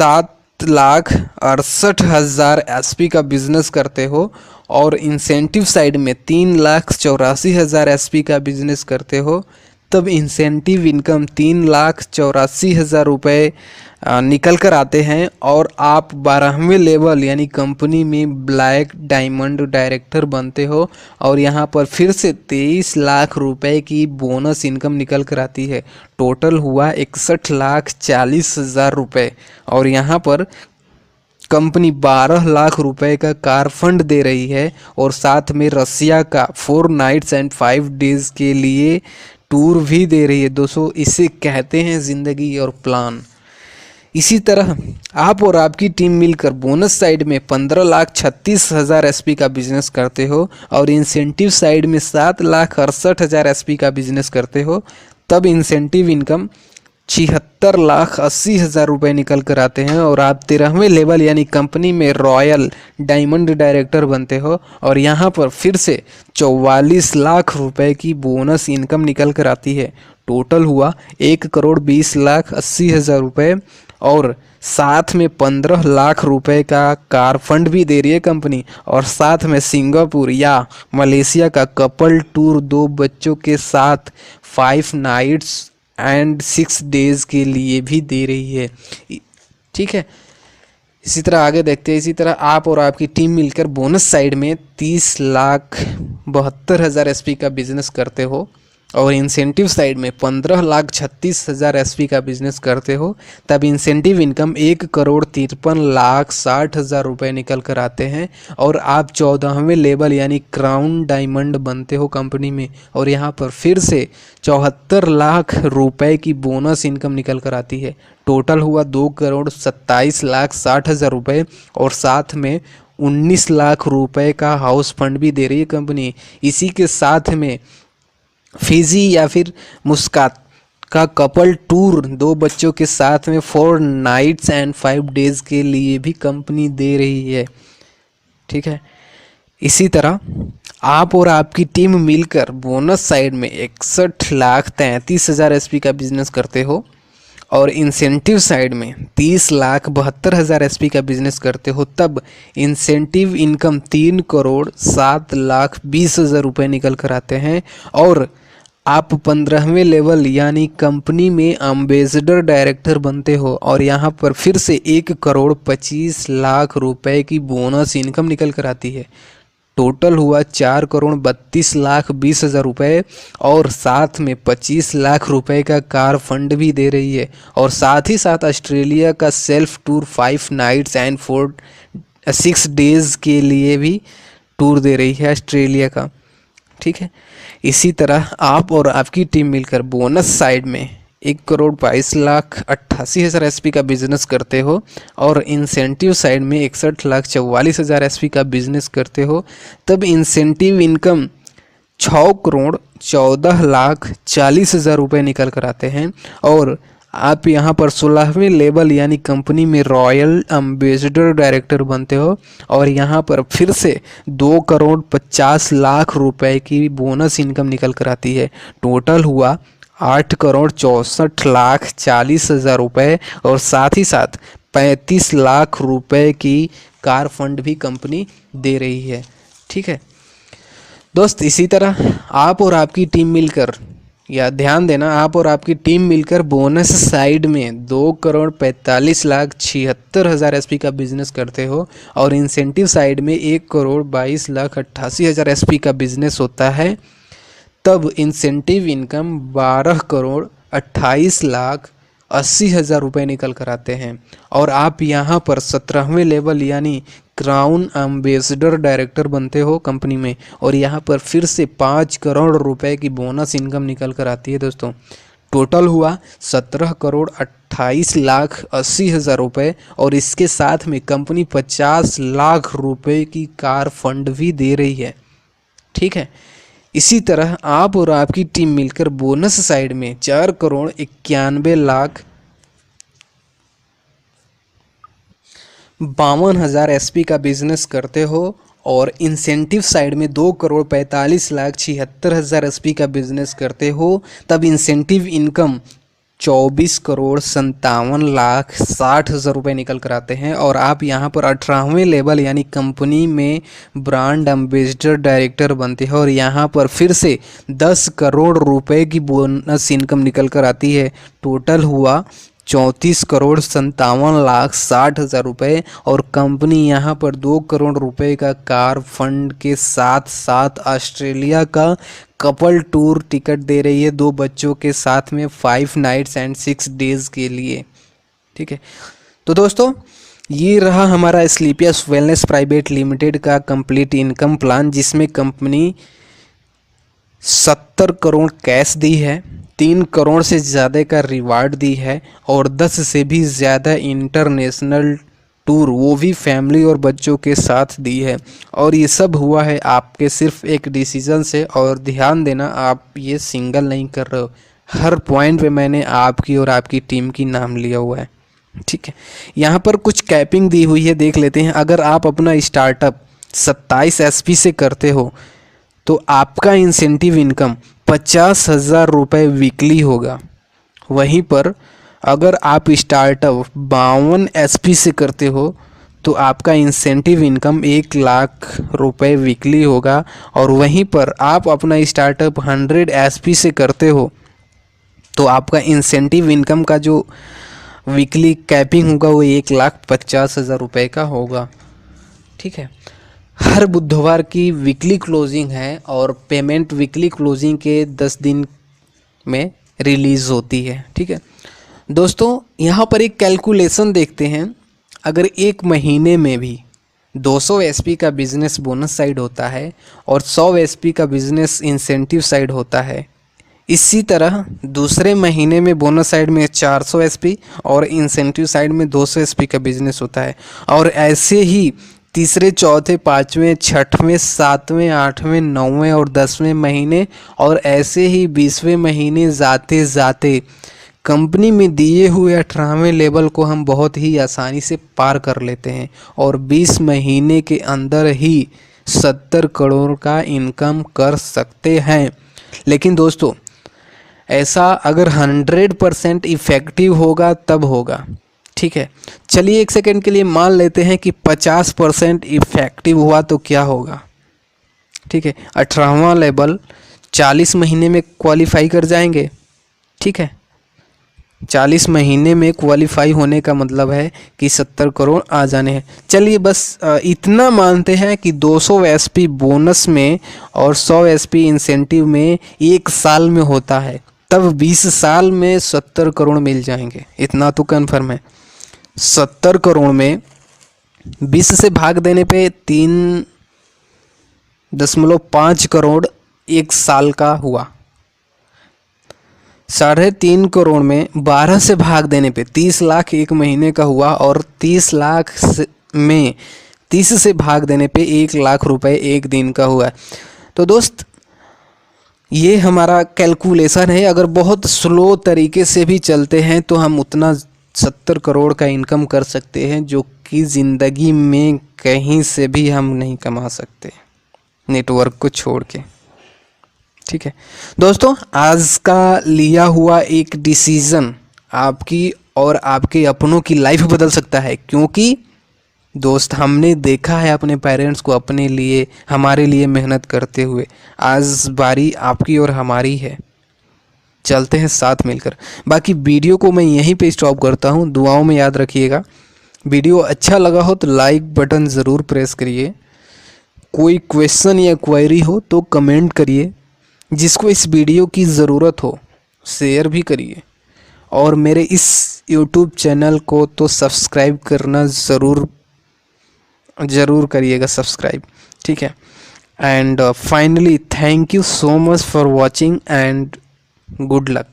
7,68,000 SP का business करते हो और इंसेंटिव साइड में 3,84,000 एसपी का बिजनेस करते हो, तब इंसेंटिव इनकम 3,84,000 रुपये निकल कर आते हैं और आप 12वें लेवल यानी कंपनी में ब्लैक डायमंड डायरेक्टर बनते हो और यहाँ पर फिर से 23 लाख रुपए की बोनस इनकम निकल कर आती है। टोटल हुआ 61,40,000 रुपये और यहाँ पर कंपनी 12 लाख रुपए का कार फंड दे रही है और साथ में रसिया का 4 नाइट्स एंड 5 डेज के लिए टूर भी दे रही है। दोस्तों इसे कहते हैं ज़िंदगी और प्लान। इसी तरह आप और आपकी टीम मिलकर बोनस साइड में 15,36,000 एसपी का बिजनेस करते हो और इंसेंटिव साइड में 7,68,000 एसपी का बिजनेस करते हो, तब इंसेंटिव इनकम 76,80,000 रुपये निकल कर आते हैं और आप 13वें लेवल यानी कंपनी में रॉयल डायमंड डायरेक्टर बनते हो और यहाँ पर फिर से 44 लाख रुपए की बोनस इनकम निकल कर आती है। टोटल हुआ 1,20,80,000 रुपये और साथ में 15 लाख रुपए का कार फंड भी दे रही है कंपनी और साथ में सिंगापुर या मलेशिया का कपल टूर 2 बच्चों के साथ 5 नाइट्स एंड 6 डेज के लिए भी दे रही है। ठीक है, इसी तरह आगे देखते हैं। इसी तरह आप और आपकी टीम मिलकर बोनस साइड में 30,72,000 एसपी का बिजनेस करते हो और इंसेंटिव साइड में 15,36,000 एसपी का बिजनेस करते हो, तब इंसेंटिव इनकम 1,53,60,000 रुपये निकल कर आते हैं और आप 14वें लेवल यानी क्राउन डायमंड बनते हो कंपनी में और यहाँ पर फिर से 74 लाख रुपए की बोनस इनकम निकल कर आती है। टोटल हुआ 2,27,60,000 रुपये और साथ में 19 लाख रुपए का हाउस फंड भी दे रही है कंपनी। इसी के साथ में फिजी या फिर मुस्कात का कपल टूर 2 बच्चों के साथ में 4 नाइट्स एंड 5 डेज के लिए भी कंपनी दे रही है। ठीक है, इसी तरह आप और आपकी टीम मिलकर बोनस साइड में 61,33,000 एसपी का बिजनेस करते हो और इंसेंटिव साइड में 30,72,000 एसपी का बिजनेस करते हो, तब इंसेंटिव इनकम 3,07,20,000 रुपये निकल कर आते हैं और आप 15वें लेवल यानी कंपनी में एम्बेसडर डायरेक्टर बनते हो और यहाँ पर फिर से 1,25,00,000 रुपए की बोनस इनकम निकल कर आती है। टोटल हुआ 4,32,20,000 रुपये और साथ में 25 लाख रुपए का कार फंड भी दे रही है और साथ ही साथ ऑस्ट्रेलिया का self tour 5 nights and 6 days के लिए भी टूर दे रही है ऑस्ट्रेलिया का। ठीक है, इसी तरह आप और आपकी टीम मिलकर बोनस साइड में 1,22,88,000 एसपी का बिजनेस करते हो और इंसेंटिव साइड में 61,44,000 एसपी का बिजनेस करते हो, तब इंसेंटिव इनकम 6,14,40,000 रुपये निकल कर आते हैं और आप यहाँ पर 16वें लेवल यानी कंपनी में रॉयल एम्बेसडर डायरेक्टर बनते हो और यहाँ पर फिर से 2,50,00,000 रुपए की बोनस इनकम निकल कर आती है। टोटल हुआ 8,64,40,000 रुपये और साथ ही साथ 35 लाख रुपए की कार फंड भी कंपनी दे रही है। ठीक है दोस्त, इसी तरह आप और आपकी टीम मिलकर, या ध्यान देना, आप और आपकी टीम मिलकर बोनस साइड में 2,45,76,000 एसपी का बिजनेस करते हो और इंसेंटिव साइड में 1,22,88,000 एसपी का बिजनेस होता है, तब इंसेंटिव इनकम 12,28,80,000 रुपये निकल कर आते हैं और आप यहाँ पर 17वें लेवल यानी क्राउन एम्बेसडर डायरेक्टर बनते हो कंपनी में और यहाँ पर फिर से 5 करोड़ रुपए की बोनस इनकम निकल कर आती है। दोस्तों टोटल हुआ 17,28,80,000 रुपये और इसके साथ में कंपनी 50 लाख रुपए की कार फंड भी दे रही है। ठीक है, इसी तरह आप और आपकी टीम मिलकर बोनस साइड में 4,91,52,000 एसपी का बिजनेस करते हो और इंसेंटिव साइड में 2,45,76,000 एसपी का बिजनेस करते हो, तब इंसेंटिव इनकम 24,57,60,000 रुपये निकल कर आते हैं। और आप यहाँ पर 18वें लेवल यानी कंपनी में ब्रांड एम्बेसडर डायरेक्टर बनते हैं और यहाँ पर फिर से 10 करोड़ रुपए की बोनस इनकम निकल कर आती है। टोटल हुआ 34,57,60,000 रुपये और कंपनी यहाँ पर 2 करोड़ रुपए का कार फंड के साथ साथ ऑस्ट्रेलिया का कपल टूर टिकट दे रही है 2 बच्चों के साथ में 5 नाइट्स एंड 6 डेज़ के लिए। ठीक है, तो दोस्तों ये रहा हमारा स्लीपियस वेलनेस प्राइवेट लिमिटेड का कंप्लीट इनकम प्लान, जिसमें कंपनी 70 करोड़ कैश दी है, 3 करोड़ से ज़्यादा का रिवार्ड दी है और 10 से भी ज़्यादा इंटरनेशनल टूर वो भी फैमिली और बच्चों के साथ दी है। और ये सब हुआ है आपके सिर्फ एक डिसीज़न से। और ध्यान देना, आप ये सिंगल नहीं कर रहे हो, हर पॉइंट पे मैंने आपकी और आपकी टीम की नाम लिया हुआ है। ठीक है, यहाँ पर कुछ कैपिंग दी हुई है, देख लेते हैं। अगर आप अपना स्टार्टअप 27 SP से करते हो तो आपका इंसेंटिव इनकम 50,000 रुपये वीकली होगा। वहीं पर अगर आप स्टार्टअप 52 SP से करते हो तो आपका इंसेंटिव इनकम 1 लाख रुपये वीकली होगा। और वहीं पर आप अपना स्टार्टअप 100 SP से करते हो तो आपका इंसेंटिव इनकम का जो वीकली कैपिंग होगा वो 1,50,000 रुपये का होगा। ठीक है, हर बुधवार की वीकली क्लोजिंग है और पेमेंट वीकली क्लोजिंग के 10 दिन में रिलीज़ होती है। ठीक है दोस्तों, यहाँ पर एक कैलकुलेशन देखते हैं। अगर एक महीने में भी 200 SP का बिजनेस बोनस साइड होता है और 100 SP का बिजनेस इंसेंटिव साइड होता है, इसी तरह दूसरे महीने में बोनस साइड में 400 SP और इंसेंटिव साइड में 200 SP का बिजनेस होता है। और ऐसे ही तीसरे, चौथे, पाँचवें, छठवें, सातवें, आठवें, 9वें और 10वें महीने और ऐसे ही 20वें महीने जाते जाते कंपनी में दिए हुए 18वें लेवल को हम बहुत ही आसानी से पार कर लेते हैं और 20 महीने के अंदर ही 70 करोड़ का इनकम कर सकते हैं। लेकिन दोस्तों ऐसा अगर 100% इफ़ेक्टिव होगा तब होगा। ठीक है, चलिए एक सेकंड के लिए मान लेते हैं कि 50% इफ़ेक्टिव हुआ तो क्या होगा। ठीक है, 18वां लेवल 40 महीने में क्वालिफाई कर जाएंगे। ठीक है, 40 महीने में क्वालिफाई होने का मतलब है कि 70 करोड़ आ जाने हैं। चलिए बस इतना मानते हैं कि 200 SP बोनस में और 100 SP इंसेंटिव में 1 साल में होता है, तब 20 साल में 70 करोड़ मिल जाएंगे। इतना तो कन्फर्म है। 70 करोड़ में 20 से भाग देने पे 3.5 करोड़ 1 साल का हुआ। 3.5 करोड़ में 12 से भाग देने पे 30 लाख 1 महीने का हुआ और 30 लाख में 30 से भाग देने पे 1 लाख रुपए 1 दिन का हुआ। तो दोस्त ये हमारा कैलकुलेशन है। अगर बहुत स्लो तरीके से भी चलते हैं तो हम उतना 70 करोड़ का इनकम कर सकते हैं, जो कि ज़िंदगी में कहीं से भी हम नहीं कमा सकते नेटवर्क को छोड़ के। ठीक है दोस्तों, आज का लिया हुआ एक डिसीज़न आपकी और आपके अपनों की लाइफ बदल सकता है, क्योंकि दोस्त हमने देखा है अपने पेरेंट्स को अपने लिए, हमारे लिए मेहनत करते हुए। आज बारी आपकी और हमारी है, चलते हैं साथ मिलकर। बाकी वीडियो को मैं यहीं पे स्टॉप करता हूँ। दुआओं में याद रखिएगा। वीडियो अच्छा लगा हो तो लाइक बटन ज़रूर प्रेस करिए। कोई क्वेश्चन या क्वेरी हो तो कमेंट करिए। जिसको इस वीडियो की ज़रूरत हो शेयर भी करिए और मेरे इस यूट्यूब चैनल को तो सब्सक्राइब करना ज़रूर करिएगा सब्सक्राइब। ठीक है, and finally thank you so much for watching and good luck.